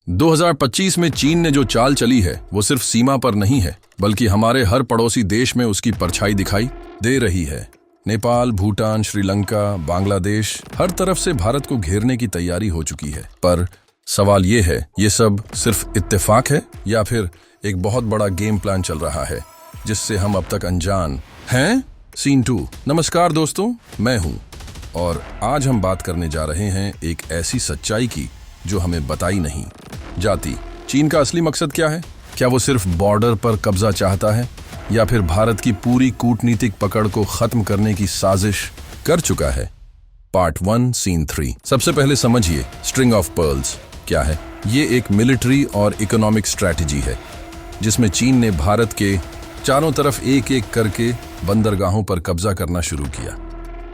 2025 में चीन ने जो चाल चली है वो सिर्फ सीमा पर नहीं है बल्कि हमारे हर पड़ोसी देश में उसकी परछाई दिखाई दे रही है। नेपाल, भूटान, श्रीलंका, बांग्लादेश, हर तरफ से भारत को घेरने की तैयारी हो चुकी है। पर सवाल ये है, ये सब सिर्फ इत्तेफाक है या फिर एक बहुत बड़ा गेम प्लान चल रहा है जिससे हम अब तक अनजान हैं? सीन 2। नमस्कार दोस्तों, मैं हूं और आज हम बात करने जा रहे हैं एक ऐसी सच्चाई की जो हमें बताई नहीं जाती। चीन का असली मकसद क्या है? क्या वो सिर्फ बॉर्डर पर कब्जा चाहता है या फिर भारत की पूरी कूटनीतिक पकड़ को खत्म करने की साजिश कर चुका है? Part 1 scene 3। सबसे पहले समझिए स्ट्रिंग ऑफ पर्ल्स क्या है। ये एक मिलिट्री और इकोनॉमिक स्ट्रैटेजी है जिसमें चीन ने भारत के चारों तरफ एक एक करके बंदरगाहों पर कब्जा करना शुरू किया।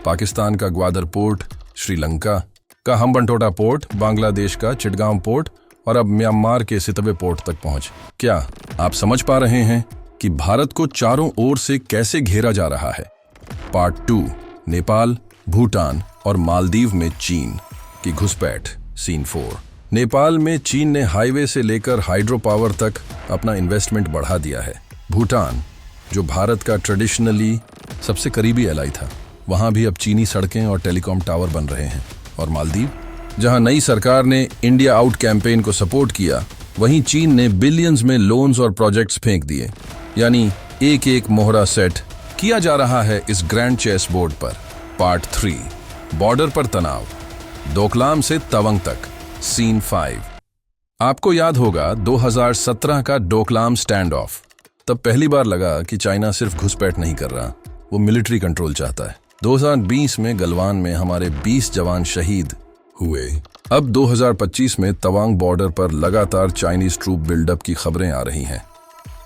पाकिस्तान का ग्वादर पोर्ट, श्रीलंका का हम्बनटोटा पोर्ट, बांग्लादेश का चिटगांव पोर्ट और अब म्यांमार के सितवे पोर्ट तक पहुंच। क्या आप समझ पा रहे हैं कि भारत को चारों ओर से कैसे घेरा जा रहा है? पार्ट 2 नेपाल, भूटान और मालदीव में चीन की घुसपैठ सीन 4। नेपाल में चीन ने हाईवे से लेकर हाइड्रो पावर तक अपना इन्वेस्टमेंट बढ़ा दिया है। भूटान, जो भारत का ट्रेडिशनली सबसे करीबी एलाई था, वहां भी अब चीनी सड़कें और टेलीकॉम टावर बन रहे हैं। और मालदीव, जहां नई सरकार ने इंडिया आउट कैंपेन को सपोर्ट किया, वहीं चीन ने बिलियंस में लोन्स और प्रोजेक्ट्स फेंक दिए। यानी एक एक मोहरा सेट किया जा रहा है इस ग्रैंड चेस बोर्ड पर। पार्ट 3 बॉर्डर पर तनाव, डोकलाम से तवंग तक सीन 5। आपको याद होगा 2017 का डोकलाम स्टैंड ऑफ। तब पहली बार लगा कि चाइना सिर्फ घुसपैठ नहीं कर रहा, वो मिलिट्री कंट्रोल चाहता है। 2020 में गलवान में हमारे 20 जवान शहीद हुए। अब 2025 में तवांग बॉर्डर पर लगातार चाइनीज ट्रूप बिल्डअप की खबरें आ रही हैं।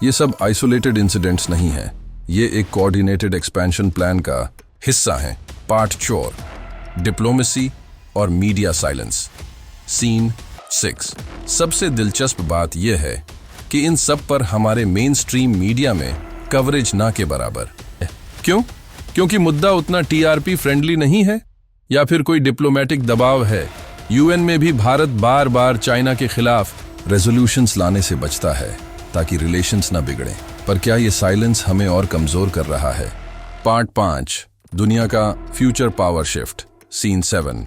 ये सब आइसोलेटेड इंसिडेंट्स नहीं है, ये एक कोऑर्डिनेटेड एक्सपेंशन प्लान का हिस्सा है। पार्ट 4 डिप्लोमेसी और मीडिया साइलेंस सीन 6। सबसे दिलचस्प बात यह है कि इन सब पर हमारे मेन स्ट्रीम मीडिया में कवरेज ना के बराबर है। क्यों? क्योंकि मुद्दा उतना टीआरपी फ्रेंडली नहीं है या फिर कोई डिप्लोमेटिक दबाव है। यूएन में भी भारत बार बार चाइना के खिलाफ रेजोल्यूशंस लाने से बचता है ताकि रिलेशंस ना बिगड़े। पर क्या ये साइलेंस हमें और कमजोर कर रहा है? पार्ट 5 दुनिया का फ्यूचर पावर शिफ्ट सीन 7।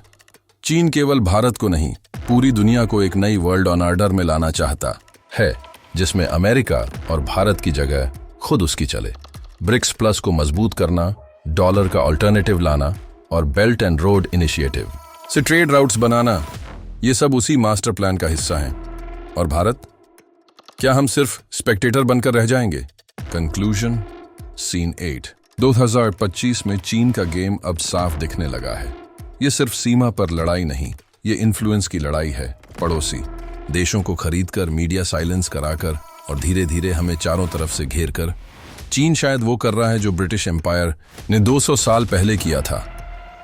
चीन केवल भारत को नहीं, पूरी दुनिया को एक नई वर्ल्ड ऑर्डर में लाना चाहता है जिसमें अमेरिका और भारत की जगह खुद उसकी चले। ब्रिक्स प्लस को मजबूत करना, डॉलर का अल्टरनेटिव लाना और बेल्ट एंड रोड इनिशिएटिव से ट्रेड राउट्स बनाना, ये सब उसी मास्टर प्लान का हिस्सा हैं। और भारत, क्या हम सिर्फ स्पेक्टेटर बनकर रह जाएंगे? Conclusion scene 8। 2025 में चीन का गेम अब साफ दिखने लगा है। ये सिर्फ सीमा पर लड़ाई नहीं, ये इन्फ्लुएंस की लड़ाई है। पड़ोसी देशों को खरीदकर, मीडिया साइलेंस कराकर और धीरे धीरे हमें चारों तरफ से घेर कर चीन शायद वो कर रहा है जो ब्रिटिश एम्पायर ने 200 साल पहले किया था,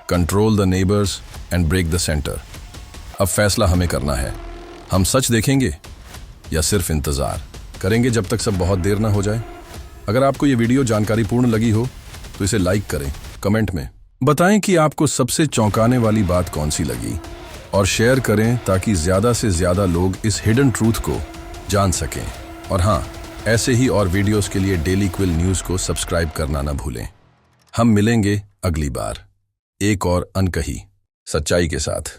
control the neighbours and break the centre. अब फैसला हमें करना है, हम सच देखेंगे या सिर्फ इंतजार करेंगे जब तक सब बहुत देर ना हो जाए। अगर आपको ये वीडियो जानकारीपूर्ण लगी हो तो इसे लाइक करें, कमेंट में बताएं कि आपको सबसे चौंकाने वाली बात कौन सी लगी और शेयर करें ताकि ज्यादा से ज्यादा लोग इस हिडन ट्रूथ को जान सकें। और हाँ, ऐसे ही और वीडियोस के लिए डेली क्विल न्यूज़ को सब्सक्राइब करना ना भूलें। हम मिलेंगे अगली बार एक और अनकही सच्चाई के साथ।